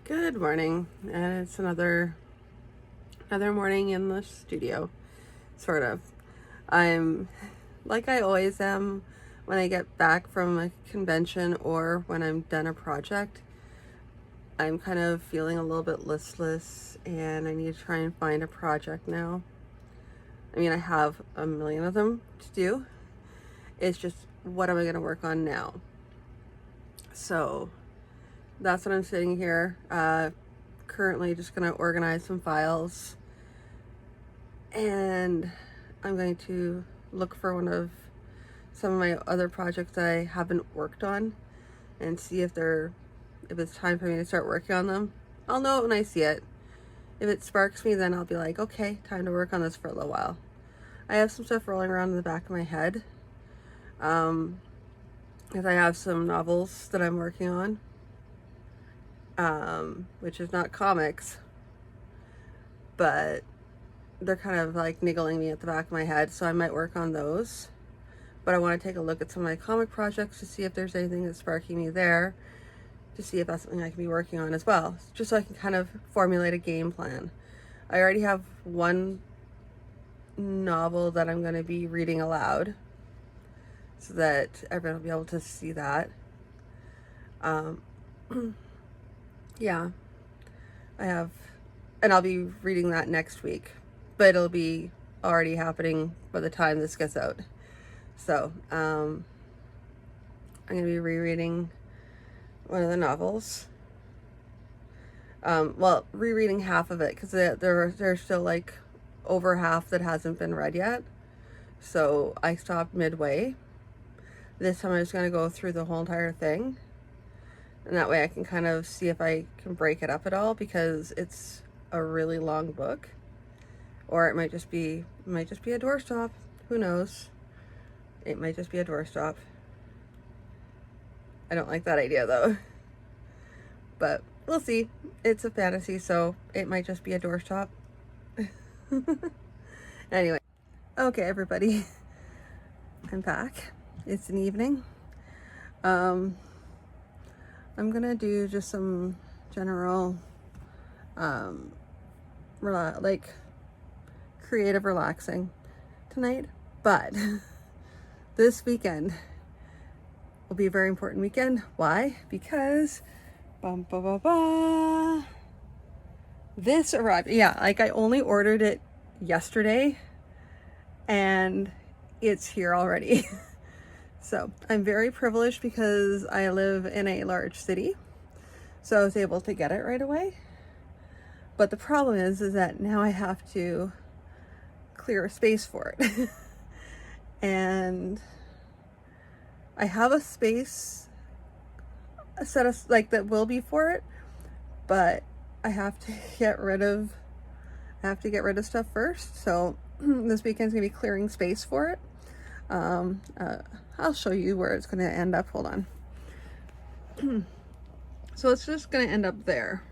Good morning. It's another morning in the studio, sort of. I'm like I always am when I get back from a convention or when I'm done a project. I'm kind of feeling a little bit listless and I need to try and find a project now. I mean, I have a million of them to do. It's just, what am I going to work on now? So that's what I'm sitting here. Currently just going to organize some files, and I'm going to look for some of my other projects I haven't worked on and see if it's time for me to start working on them. I'll know it when I see it. If it sparks me, then I'll be like, okay, time to work on this for a little while. I have some stuff rolling around in the back of my head, because I have some novels that I'm working on, which is not comics, but they're kind of like niggling me at the back of my head, so I might work on those. But I want to take a look at some of my comic projects to see if there's anything that's sparking me there, to see if that's something I can be working on as well, just so I can kind of formulate a game plan. I already have one novel that I'm going to be reading aloud so that everyone will be able to see that. Yeah, and I'll be reading that next week, but it'll be already happening by the time this gets out. So I'm going to be rereading one of the novels. Rereading half of it, because there's still like over half that hasn't been read yet. So I stopped midway. This time I'm just going to go through the whole entire thing. And that way I can kind of see if I can break it up at all, because it's a really long book. Or it might just be a doorstop. Who knows? It might just be a doorstop. I don't like that idea though. But we'll see. It's a fantasy, so it might just be a doorstop. Anyway. Okay, everybody. I'm back. It's an evening. I'm gonna do just some general creative relaxing tonight, but this weekend will be a very important weekend. Why? Because this arrived. Yeah, like I only ordered it yesterday and it's here already. So I'm very privileged because I live in a large city, so I was able to get it right away. But the problem is that now I have to clear a space for it. And I have a space set of that will be for it, but I have to get rid of stuff first. So this weekend's gonna be clearing space for it. I'll show you where it's going to end up. Hold on. So it's just going to end up there.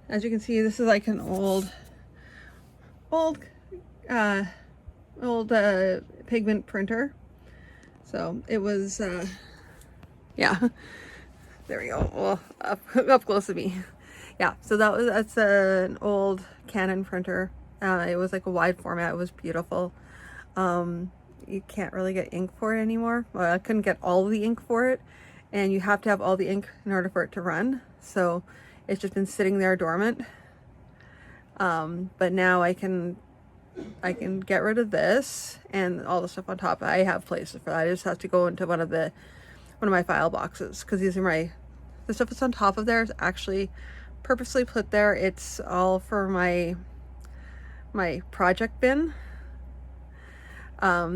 As you can see, this is like an old pigment printer. So it was, yeah, there we go. Well, up close to me. Yeah, so that's an old Canon printer. It was like a wide format. It was beautiful. You can't really get ink for it anymore. Well, I couldn't get all the ink for it, and you have to have all the ink in order for it to run. So it's just been sitting there dormant. But now I can get rid of this and all the stuff on top. I have places for that. I just have to go into one of my file boxes, because the stuff that's on top of there is actually purposely put there. It's all for my project bin.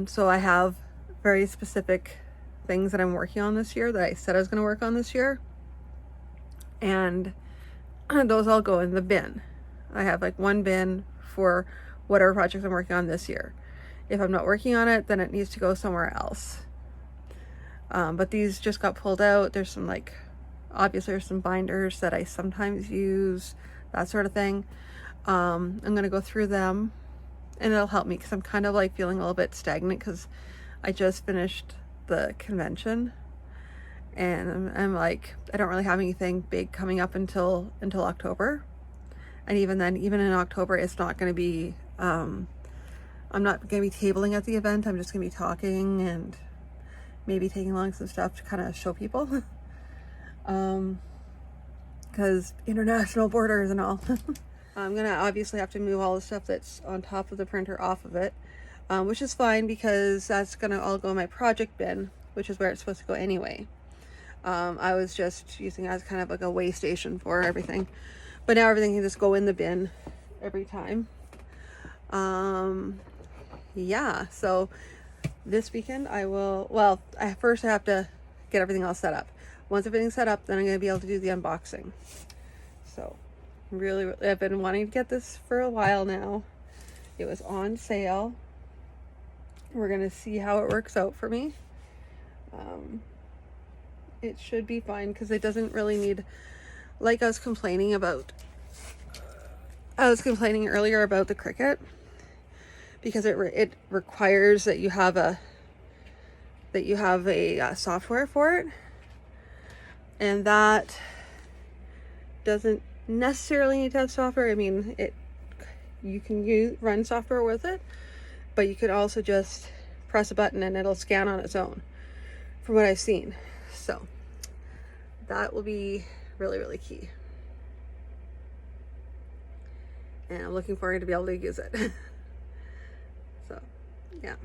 So I have very specific things that I'm working on this year that I said I was going to work on this year, and those all go in the bin. I have like one bin for whatever projects I'm working on this year. If I'm not working on it, then it needs to go somewhere else. But these just got pulled out. There's some obviously there's some binders that I sometimes use, that sort of thing. I'm going to go through them, and it'll help me because I'm kind of feeling a little bit stagnant because I just finished the convention And I'm like, I don't really have anything big coming up until October. And even then, even in October, it's not going to be, I'm not going to be tabling at the event. I'm just going to be talking and maybe taking along some stuff to kind of show people. Because international borders and all. I'm going to obviously have to move all the stuff that's on top of the printer off of it, which is fine because that's going to all go in my project bin, which is where it's supposed to go anyway. I was just using it as kind of like a way station for everything. But now everything can just go in the bin every time. Yeah, so this weekend I will, well, first I have to get everything all set up. Once everything's set up, then I'm going to be able to do the unboxing. So, really, I've been wanting to get this for a while now. It was on sale. We're going to see how it works out for me. It should be fine because it doesn't really need, like I was complaining earlier about the Cricut, because it requires that you have a software for it, and that doesn't necessarily need to have software. I mean, you can run software with it, but you could also just press a button and it'll scan on its own, from what I've seen. So that will be really, really key. And I'm looking forward to be able to use it. So, yeah.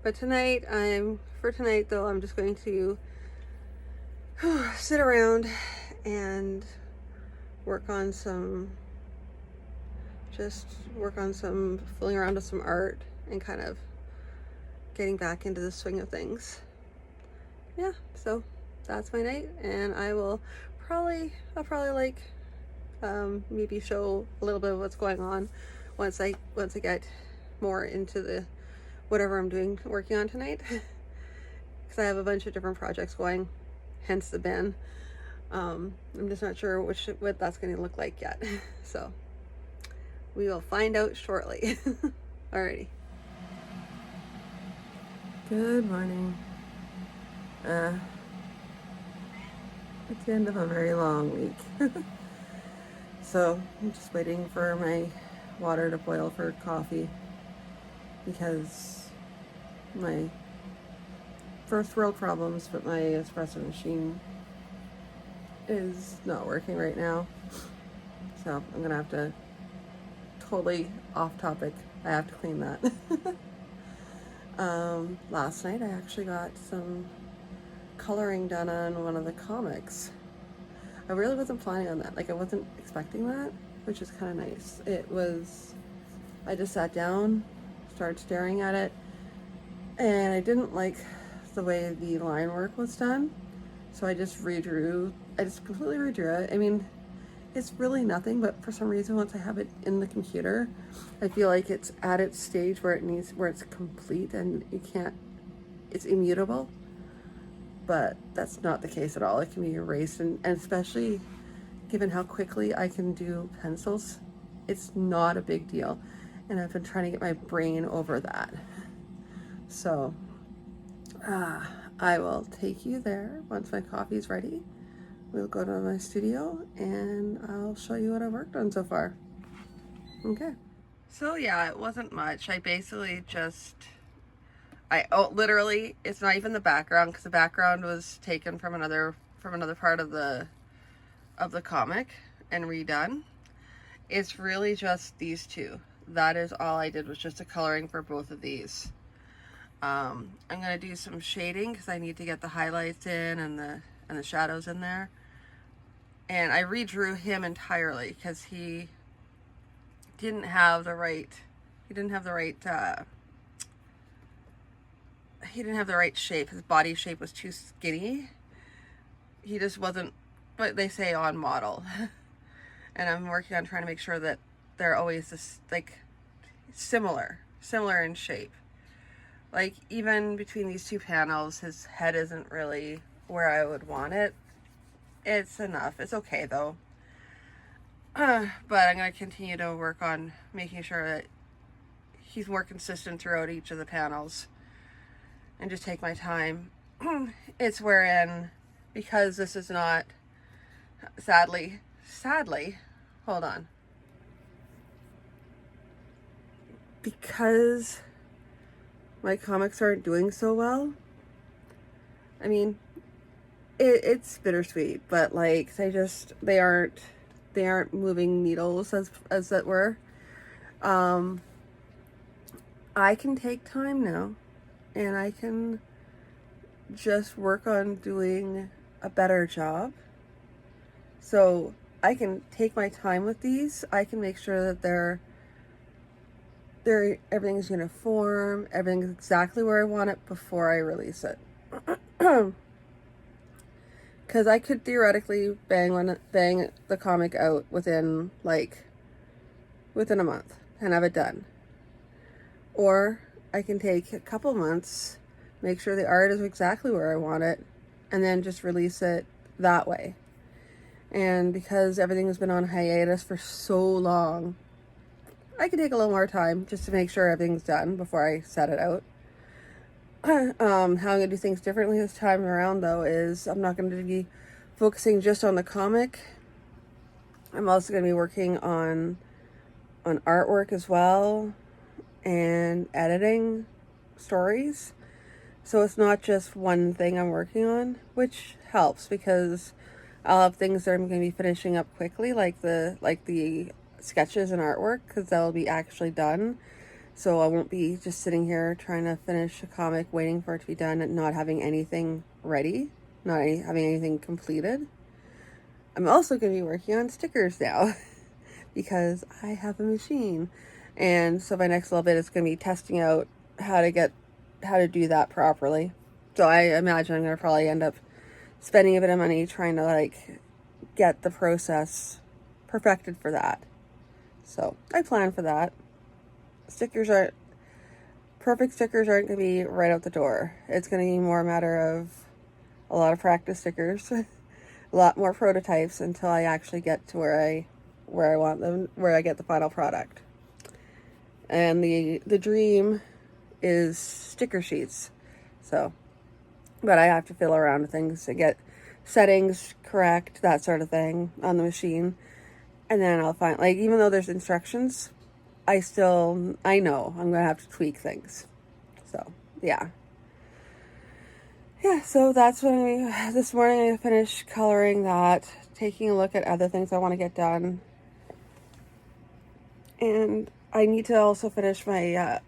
But for tonight though, I'm just going to sit around and work on some fooling around with some art and kind of getting back into the swing of things. Yeah, so that's my night, and I'll probably like maybe show a little bit of what's going on once I get more into the whatever I'm working on tonight, because I have a bunch of different projects going, hence the bin. I'm just not sure what that's going to look like yet. So we will find out shortly. Alrighty. Good morning. It's the end of a very long week. So I'm just waiting for my water to boil for coffee, because my first world problems, but my espresso machine is not working right now. So I'm gonna have to, totally off topic, I have to clean that. Last night I actually got some coloring done on one of the comics. I really wasn't planning on that. Like, I wasn't expecting that, which is kind of nice. I just sat down, started staring at it, and I didn't like the way the line work was done. So I just completely redrew it. I mean, it's really nothing, but for some reason, once I have it in the computer, I feel like it's at its stage where it's complete and it's immutable. But that's not the case at all. It can be erased, and especially given how quickly I can do pencils, it's not a big deal. And I've been trying to get my brain over that. So I will take you there once my coffee's ready. We'll go to my studio and I'll show you what I've worked on so far. Okay. So yeah, it wasn't much. I basically literally, it's not even the background, because the background was taken from another part of the comic and redone. It's really just these two. That is all I did, was just a coloring for both of these. I'm gonna do some shading because I need to get the highlights in and the shadows in there. And I redrew him entirely because he didn't have the right shape. His body shape was too skinny. He just wasn't what they say on model. And I'm working on trying to make sure that they're always this, like, similar in shape. Like, even between these two panels, his head isn't really where I would want it. It's enough. It's okay though. But I'm going to continue to work on making sure that he's more consistent throughout each of the panels, and just take my time it's wherein, because this is not, sadly, hold on. Because my comics aren't doing so well, I mean, it's bittersweet, but like they aren't moving needles as it were. I can take time now, and I can just work on doing a better job. So I can take my time with these. I can make sure that everything's uniform, everything's exactly where I want it before I release it. Because I could theoretically bang the comic out within a month and have it done. Or I can take a couple months, make sure the art is exactly where I want it, and then just release it that way. And because everything has been on hiatus for so long, I can take a little more time just to make sure everything's done before I set it out. How I'm going to do things differently this time around, though, is I'm not going to be focusing just on the comic. I'm also going to be working on artwork as well, and editing stories. So it's not just one thing I'm working on, which helps because I'll have things that I'm going to be finishing up quickly, like the sketches and artwork, because that'll be actually done. So I won't be just sitting here trying to finish a comic, waiting for it to be done, and not having anything ready, not having anything completed. I'm also going to be working on stickers now because I have a machine. And so my next little bit is going to be testing out how to do that properly. So I imagine I'm going to probably end up spending a bit of money trying to get the process perfected for that. So I plan for that. Perfect stickers aren't going to be right out the door. It's going to be more a matter of a lot of practice stickers, a lot more prototypes until I actually get to where I want them, where I get the final product. And the dream is sticker sheets. So, but I have to fiddle around with things to get settings correct, that sort of thing on the machine. And then I'll find, even though there's instructions, I know I'm going to have to tweak things. So, yeah. Yeah, so that's when this morning I finished coloring that, taking a look at other things I want to get done. And I need to also finish my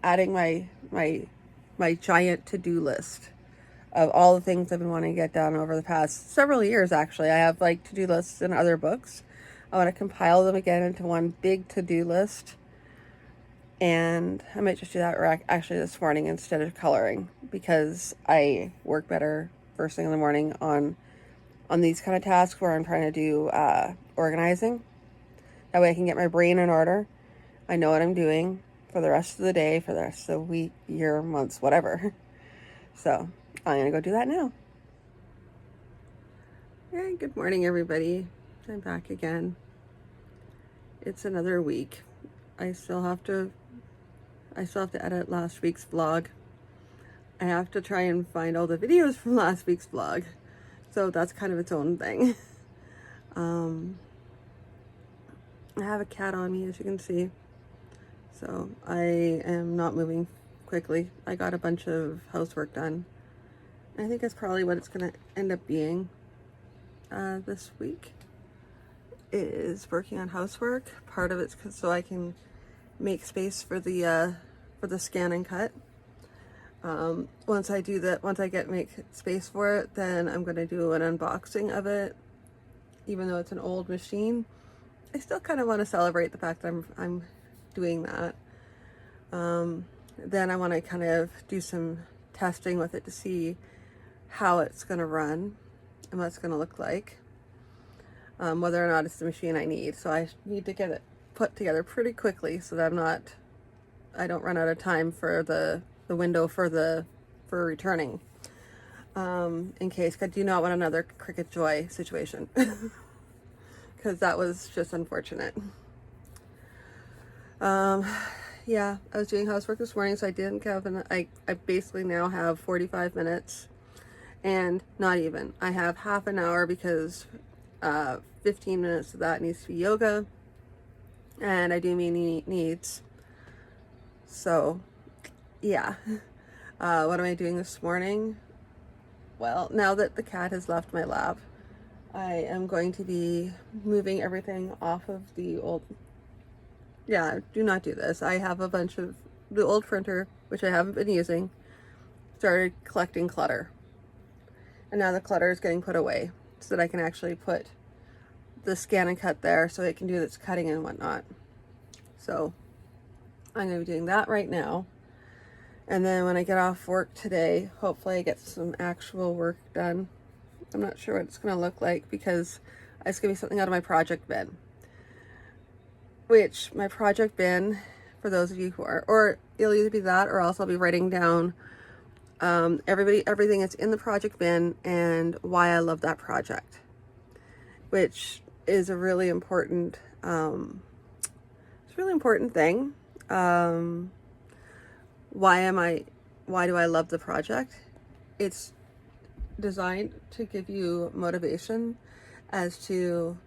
adding my giant to-do list of all the things I've been wanting to get done over the past several years. Actually, I have to-do lists in other books. I want to compile them again into one big to-do list, and I might just do that actually this morning instead of coloring, because I work better first thing in the morning on these kind of tasks where I'm trying to do organizing. That way I can get my brain in order. I know what I'm doing for the rest of the day, for the rest of the week, year, months, whatever. So I'm going to go do that now. Hey, good morning, everybody. I'm back again. It's another week. I still have to edit last week's vlog. I have to try and find all the videos from last week's vlog. So that's kind of its own thing. I have a cat on me, as you can see. So I am not moving quickly. I got a bunch of housework done. I think that's probably what it's going to end up being this week, is working on housework. Part of it's so I can make space for the scan and cut. Once I do that, once I make space for it, then I'm going to do an unboxing of it. Even though it's an old machine, I still kind of want to celebrate the fact that I'm doing that. Then I want to kind of do some testing with it to see how it's going to run and what it's going to look like, whether or not it's the machine I need. So I need to get it put together pretty quickly so that I don't run out of time for the window for returning, in case I do not want another Cricket Joy situation. Because that was just unfortunate. yeah, I was doing housework this morning, so I didn't have I basically now have 45 minutes, and not even. I have half an hour because 15 minutes of that needs to be yoga, and I do mean needs. So, yeah. What am I doing this morning? Well, now that the cat has left my lap, I am going to be moving everything off of the old... Yeah, do not do this. I have a bunch of the old printer, which I haven't been using, started collecting clutter. And now the clutter is getting put away so that I can actually put the scan and cut there so it can do its cutting and whatnot. So I'm going to be doing that right now. And then when I get off work today, hopefully I get some actual work done. I'm not sure what it's going to look like because it's going to be something out of my project bin. Which, my project bin, for those of you who are, or it'll either be that or else I'll be writing down everything that's in the project bin and why I love that project. Which is a really important, it's a really important thing. Why do I love the project? It's designed to give you motivation as to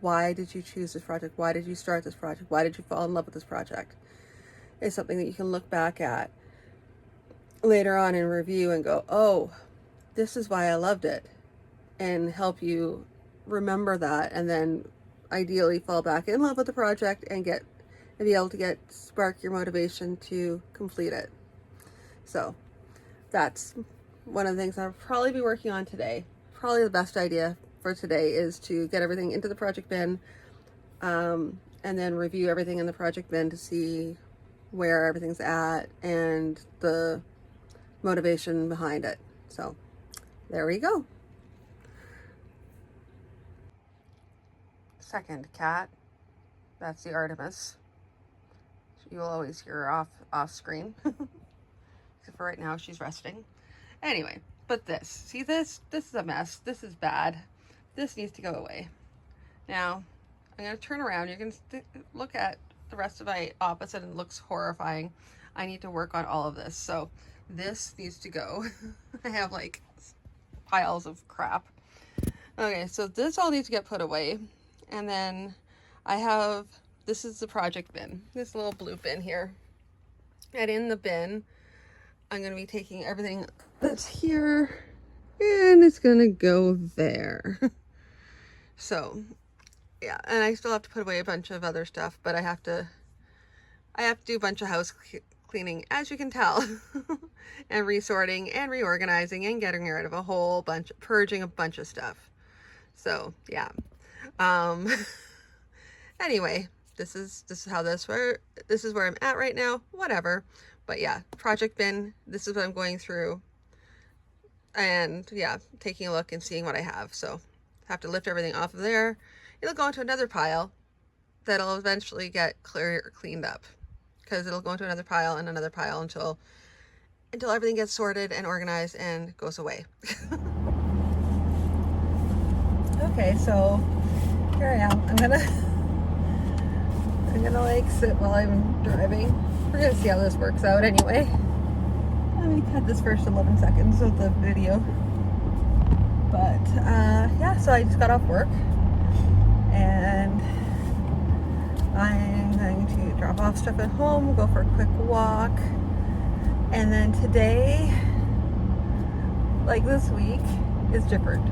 why did you choose this project? Why did you start this project? Why did you fall in love with this project? It's something that you can look back at later on in review and go, oh, this is why I loved it, and help you remember that, and then ideally fall back in love with the project and be able to spark your motivation to complete it. So that's one of the things I'll probably be working on today. Probably the best idea for today is to get everything into the project bin, and then review everything in the project bin to see where everything's at and the motivation behind it. So there we go. Second cat, that's the Artemis. You will always hear her off screen. Except for right now, she's resting. Anyway, but this is a mess. This is bad. This needs to go away. Now, I'm going to turn around. You can look at the rest of my opposite and it looks horrifying. I need to work on all of this. So this needs to go. I have like piles of crap. Okay, so this all needs to get put away. And then this is the project bin, this little blue bin here. And in the bin, I'm going to be taking everything that's here and it's going to go there. So, yeah, and I still have to put away a bunch of other stuff, but I have to do a bunch of house cleaning, as you can tell, and resorting and reorganizing and getting rid of a whole bunch, purging a bunch of stuff. So, yeah. Anyway, this is where I'm at right now, whatever. But yeah, project bin, this is what I'm going through, and yeah, taking a look and seeing what I have. So have to lift everything off of there. It'll go into another pile that'll eventually get cleaned up, because it'll go into another pile and another pile until everything gets sorted and organized and goes away. Okay, so here I am. I'm gonna like sit while I'm driving. We're gonna see how this works out anyway. Let me cut this first 11 seconds of the video. But yeah, so I just got off work and I'm going to drop off stuff at home, go for a quick walk, and then today, like this week, is different.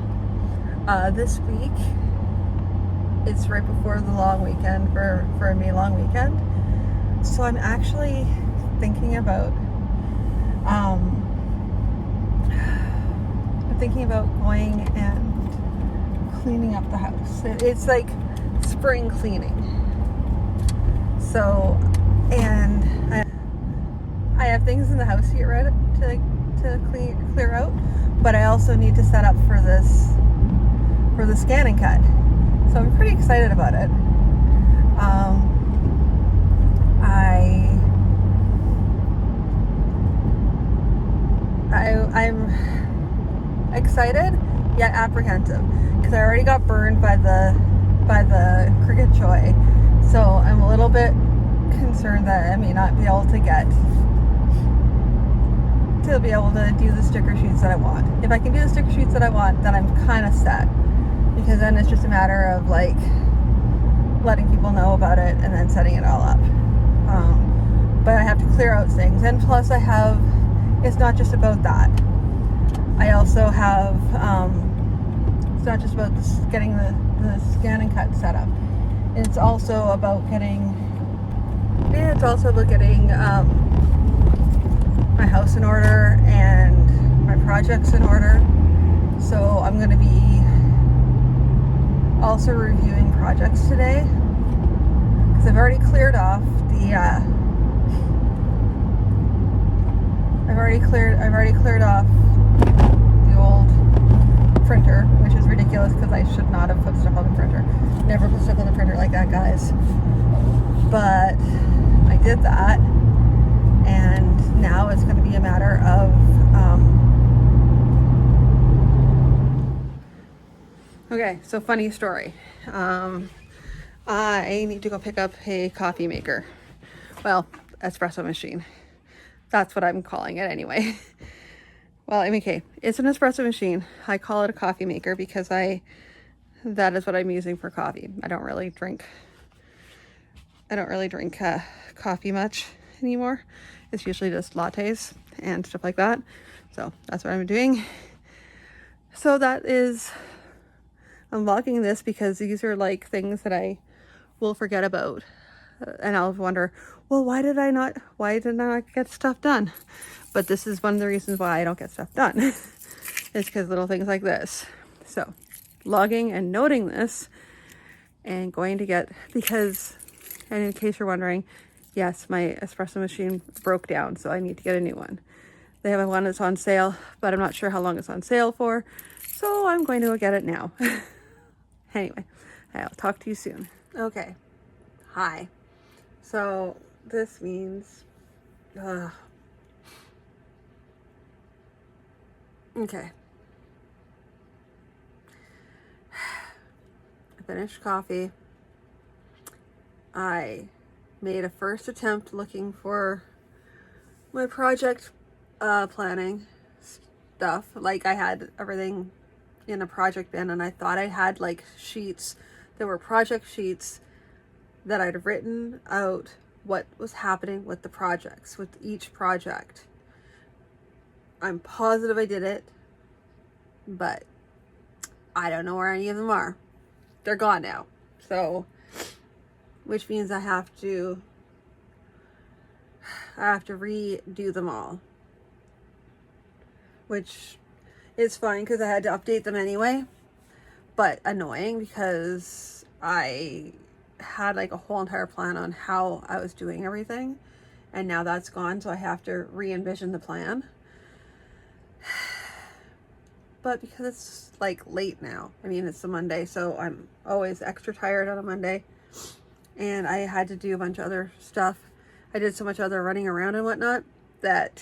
This week, it's right before the long weekend for a May long weekend. So I'm actually thinking about going and cleaning up the house. It's like spring cleaning. So, and I have things in the house to get ready to clear out, but I also need to set up for the scan and cut. So I'm pretty excited about it. I'm excited yet apprehensive because I already got burned by the cricket choy, so I'm a little bit concerned that I may not be able to be able to do the sticker sheets that I want. If I can do the sticker sheets that I want, then I'm kind of set, because then it's just a matter of like letting people know about it and then setting it all up. But I have to clear out things, and plus it's not just about that. I also have it's not just about getting the scan and cut set up. It's also about getting my house in order and my projects in order. So I'm going to be also reviewing projects today, because I've already cleared off the old printer, which is ridiculous because I should not have put stuff on the printer. Never put stuff on the printer like that, guys. But I did that, and now it's going to be a matter of okay, so funny story. I need to go pick up a coffee maker. Well, espresso machine. That's what I'm calling it anyway. Well, I mean, okay, it's an espresso machine. I call it a coffee maker because that is what I'm using for coffee. I don't really drink coffee much anymore. It's usually just lattes and stuff like that. So that's what I'm doing. So I'm logging this because these are like things that I will forget about. And I'll wonder, well, why did I not get stuff done? But this is one of the reasons why I don't get stuff done. It's because little things like this. So logging and noting this and going to get, and in case you're wondering, yes, my espresso machine broke down, so I need to get a new one. They have one that's on sale, but I'm not sure how long it's on sale for, so I'm going to go get it now. Anyway, I'll talk to you soon. Okay. Hi. So this means, okay. I finished coffee. I made a first attempt looking for my project planning stuff. Like, I had everything in a project bin, and I thought I had like sheets. There were project sheets that I'd written out what was happening with the projects, with each project. I'm positive I did it, but I don't know where any of them are. They're gone now. So, which means I have to redo them all, which is fine because I had to update them anyway, but annoying because I had like a whole entire plan on how I was doing everything, and now that's gone, so I have to re-envision the plan. But because it's like late now, I mean, it's a Monday, so I'm always extra tired on a Monday, and I had to do a bunch of other stuff. I did so much other running around and whatnot that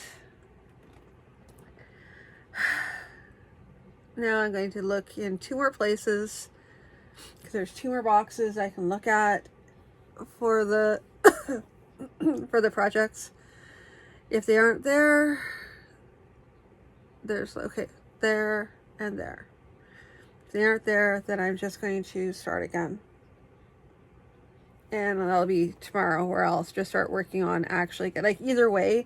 now I'm going to look in 2 more places, because there's 2 more boxes I can look at for the for the projects. If they aren't there, there's there and there. If they aren't there, then I'm just going to start again, and that'll be tomorrow, where I'll just start working on actually like, either way,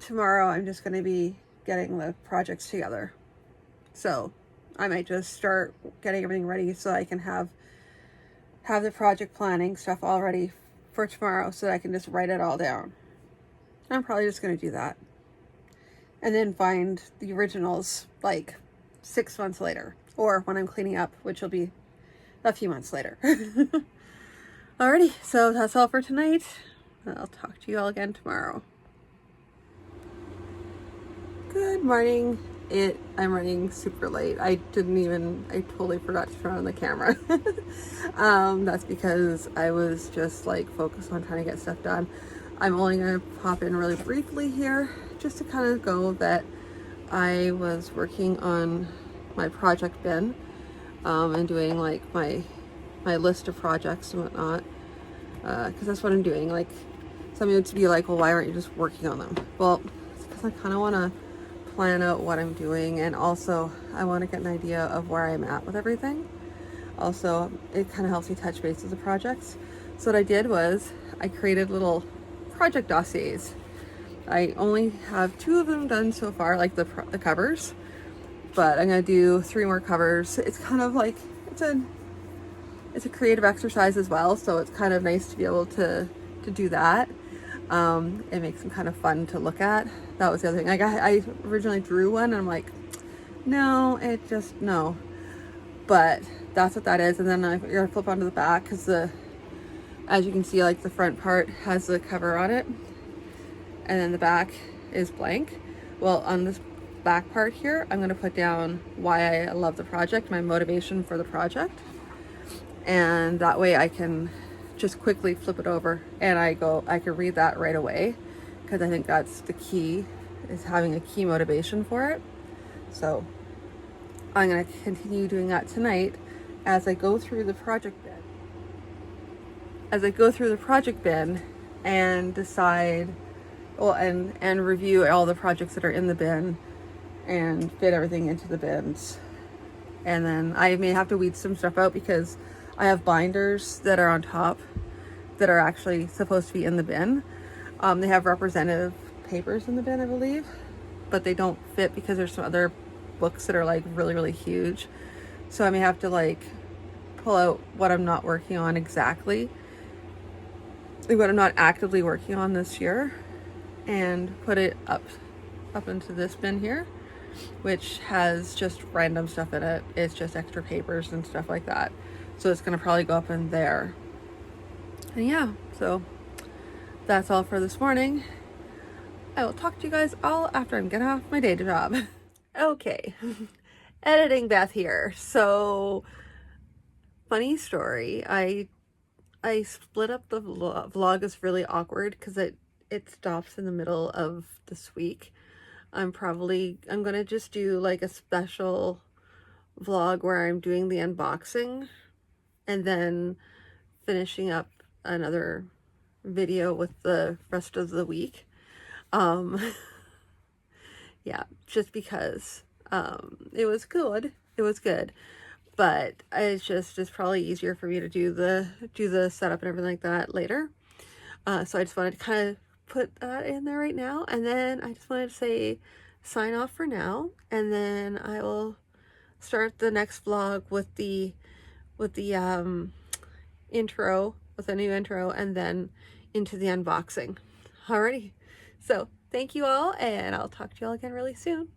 tomorrow I'm just going to be getting the projects together. So I might just start getting everything ready so I can have the project planning stuff all ready for tomorrow, so that I can just write it all down. I'm probably just going to do that, and then find the originals like 6 months later, or when I'm cleaning up, which will be a few months later. Alrighty, so that's all for tonight. I'll talk to you all again tomorrow. Good morning. I'm running super late. I totally forgot to turn on the camera. That's because I was just like focused on trying to get stuff done. I'm only going to pop in really briefly here, just to kind of go that I was working on my project bin, and doing like my list of projects and whatnot. because that's what I'm doing. Like, some would be like, well, why aren't you just working on them? Well, it's because I kind of want to plan out what I'm doing, and also I want to get an idea of where I'm at with everything. Also, it kind of helps me touch base with the projects. So what I did was I created little project dossiers. I only have 2 of them done so far, like the covers, but I'm gonna do 3 more covers. It's kind of like, it's a creative exercise as well, so it's kind of nice to be able to do that. It makes them kind of fun to look at. That was the other thing. Like, I originally drew one and I'm like, no, no. But that's what that is. And then you're gonna flip onto the back, because as you can see, like, the front part has the cover on it, and then the back is blank. Well, on this back part here, I'm gonna put down why I love the project, my motivation for the project, and that way I can just quickly flip it over and I can read that right away, because I think that's the key, is having a key motivation for it. So I'm going to continue doing that tonight as I go through the project bin. And decide, well, and review all the projects that are in the bin and fit everything into the bins. And then I may have to weed some stuff out, because I have binders that are on top that are actually supposed to be in the bin. They have representative papers in the bin, I believe, but they don't fit because there's some other books that are like really, really huge. So I may have to like pull out what I'm not working on exactly, like what I'm not actively working on this year, and put it up into this bin here, which has just random stuff in it. It's just extra papers and stuff like that. So it's gonna probably go up in there. And yeah, so that's all for this morning. I will talk to you guys all after I'm getting off my day job. Okay, editing Beth here. So, funny story. I split up the vlog. Is really awkward because it stops in the middle of this week. I'm gonna just do like a special vlog where I'm doing the unboxing and then finishing up another video with the rest of the week. Yeah, just because it was good, but it's probably easier for me to do the setup and everything like that later. So I just wanted to kind of put that in there right now, and then I just wanted to say sign off for now, and then I will start the next vlog with the intro, with a new intro, and then into the unboxing. Alrighty, so thank you all, and I'll talk to you all again really soon.